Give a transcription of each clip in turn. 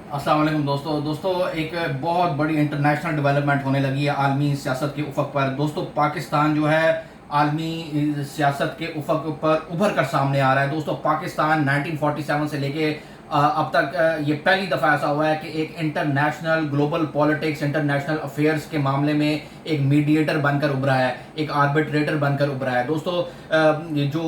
अस्सलाम वालेकुम दोस्तों एक बहुत बड़ी इंटरनेशनल डेवलपमेंट होने लगी है आलमी सियासत के उफक पर। दोस्तों पाकिस्तान जो है आलमी सियासत के उफक पर उभर कर सामने आ रहा है। दोस्तों पाकिस्तान 1947 से लेके अब तक ये पहली दफ़ा ऐसा हुआ है कि एक international global politics international affairs के मामले में एक मीडिएटर बनकर उभरा है, एक आर्बिट्रेटर बनकर उभरा है। दोस्तों जो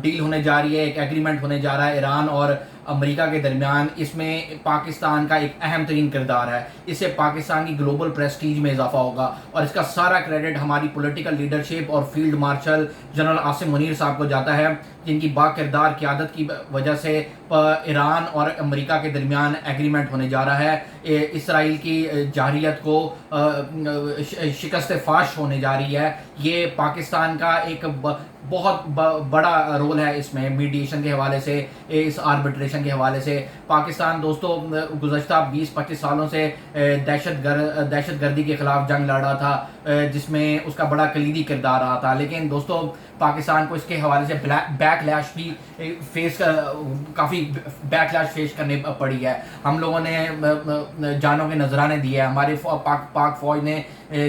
डील होने जा रही है, एक एग्रीमेंट होने जा रहा है ईरान और अमेरिका के दरमियान, इसमें पाकिस्तान का एक अहम तरीन किरदार है। इससे पाकिस्तान की ग्लोबल प्रेस्टीज में इजाफा होगा और इसका सारा क्रेडिट हमारी पॉलिटिकल लीडरशिप और field marshal general Asim Munir साहब को जाता है, जिनकी बाकिरदार क़यादत की वजह से ईरान और अमेरिका के दरमियान एग्रीमेंट होने जा रहा है। इसराइल की जारहियत को शिकस्त फाश होने जा रही है। ये पाकिस्तान का एक बहुत बड़ा रोल है इसमें, मीडिएशन के हवाले से, इस आर्बिट्रेशन के हवाले से। पाकिस्तान दोस्तों गुज़श्ता 20-25 सालों से दहशत गर्दी के ख़िलाफ़ जंग लड़ रहा था, जिसमें उसका बड़ा कलीदी किरदार रहा था। लेकिन दोस्तों पाकिस्तान को इसके हवाले से बैकलैश भी काफ़ी बैकलैश फेस करनी पड़ी है। हम लोगों ने जानों के नजराने दिए, हमारे पाक फ़ौज ने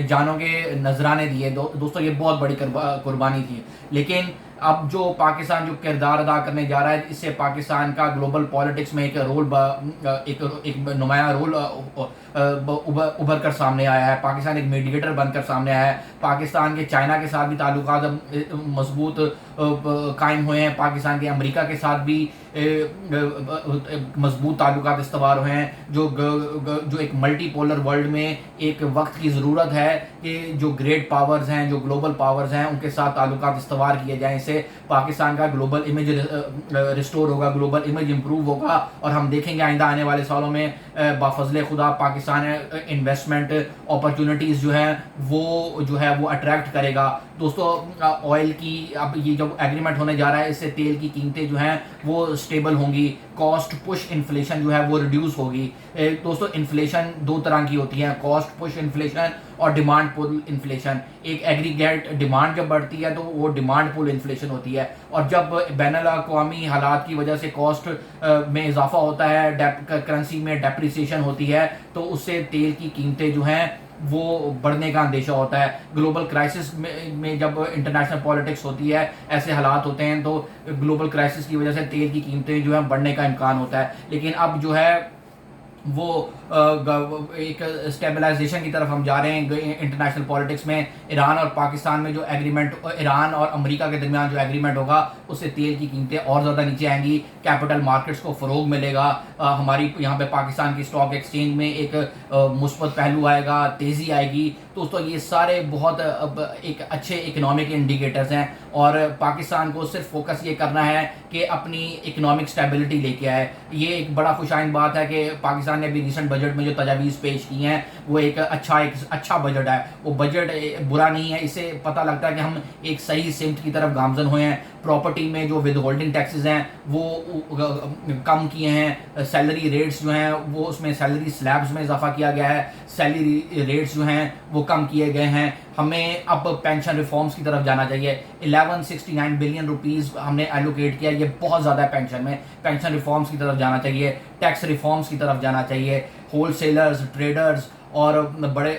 जानों के नजराने दिए। दोस्तों ये बहुत बड़ी कुर्बानी थी। लेकिन अब जो पाकिस्तान जो किरदार अदा करने जा रहा है, इससे पाकिस्तान का ग्लोबल पॉलिटिक्स में एक नुमाया रोल उभर कर सामने आया है। पाकिस्तान एक मीडिएटर बनकर सामने आया है। पाकिस्तान के चाइना के साथ भी ताल्लुकात मजबूत कायम हुए हैं। पाकिस्तान के अमेरिका के साथ भी मजबूत ताल्लुकात इस्तवार हुए हैं। जो एक मल्टीपोलर वर्ल्ड में एक वक्त की ज़रूरत है कि जो ग्रेट पावर्स हैं, जो ग्लोबल पावर्स हैं, उनके साथ ताल्लुकात इस्तवार किए जाएं। इससे पाकिस्तान का ग्लोबल इमेज रिस्टोर होगा, ग्लोबल इमेज इम्प्रूव होगा और हम देखेंगे आइंदा आने वाले सालों में बाफजले खुदा पाकिस्तान इन्वेस्टमेंट अपॉर्चुनिटीज़ जो है वो अट्रैक्ट करेगा। दोस्तों ऑयल की अब ये जो एग्रीमेंट होने जा रहा है, इससे तेल की कीमतें जो हैं वो स्टेबल होंगी, कॉस्ट पुश इन्फ्लेशन जो है वो रिड्यूस होगी। दोस्तों इन्फ्लेशन दो तरह की होती है, कॉस्ट पुश इन्फ्लेशन और डिमांड पुल इन्फ्लेशन। एक एग्रीगेट डिमांड जब बढ़ती है तो वो डिमांड पुल इन्फ्लेशन होती है, और जब बैनुल अक़वामी हालात की वजह से कॉस्ट में इजाफा होता है, करेंसी में डेप्रिसिएशन होती है, तो उससे तेल की कीमतें जो हैं वो बढ़ने का अंदेशा होता है। ग्लोबल क्राइसिस में जब इंटरनेशनल पॉलिटिक्स होती है, ऐसे हालात होते हैं, तो ग्लोबल क्राइसिस की वजह से तेल की कीमतें जो है बढ़ने का इम्कान होता है। लेकिन अब जो है वो एक स्टेबलाइजेशन की तरफ हम जा रहे हैं इंटरनेशनल पॉलिटिक्स में। ईरान और पाकिस्तान में जो एग्रीमेंट, ईरान और अमेरिका के दरमियान जो एग्रीमेंट होगा, उससे तेल की कीमतें और ज़्यादा नीचे आएंगी, कैपिटल मार्केट्स को फ़रोग मिलेगा, हमारी यहाँ पे पाकिस्तान की स्टॉक एक्सचेंज में एक मुस्बत पहलू आएगा, तेज़ी आएगी। दोस्तों ये सारे बहुत एक अच्छे इकनॉमिक इंडिकेटर्स हैं, और पाकिस्तान को सिर्फ फोकस ये करना है कि अपनी इकनॉमिक स्टेबिलिटी लेके आए। ये एक बड़ा खुशाइन बात है कि पाकिस्तान ने भी रिसेंट बजट में जो तजावीज़ पेश की हैं वो एक अच्छा बजट है। वो बजट बुरा नहीं है, इससे पता लगता है कि हम एक सही सिमत की तरफ गामजन हुए हैं। प्रॉपर्टी में जो विद होल्डिंग टैक्सेस हैं वो कम किए हैं, सैलरी रेट्स जो हैं वो उसमें सैलरी स्लैब्स में इजाफा किया गया है, सैलरी रेट्स जो हैं वो कम किए गए हैं। हमें अब पेंशन रिफॉर्म्स की तरफ जाना चाहिए। 1169 बिलियन रुपीस हमने एलोकेट किया, ये बहुत ज़्यादा है पेंशन रिफॉर्म्स की तरफ जाना चाहिए, टैक्स रिफॉर्म्स की तरफ जाना चाहिए। होलसेलर्स, ट्रेडर्स और बड़े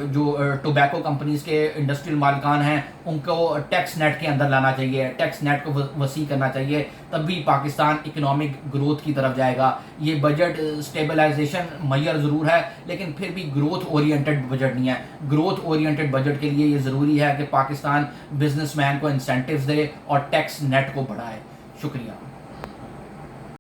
जो टोबैको कंपनीज़ के इंडस्ट्रियल मालिकान हैं, उनको टैक्स नेट के अंदर लाना चाहिए, टैक्स नेट को वसी करना चाहिए, तब भी पाकिस्तान इकोनॉमिक ग्रोथ की तरफ जाएगा। ये बजट स्टेबलाइजेशन मैयर ज़रूर है, लेकिन फिर भी ग्रोथ ओरिएंटेड बजट नहीं है। ग्रोथ ओरिएंटेड बजट के लिए ये ज़रूरी है कि पाकिस्तान बिजनेसमैन को इंसेंटिव्स दे और टैक्स नेट को बढ़ाए। शुक्रिया।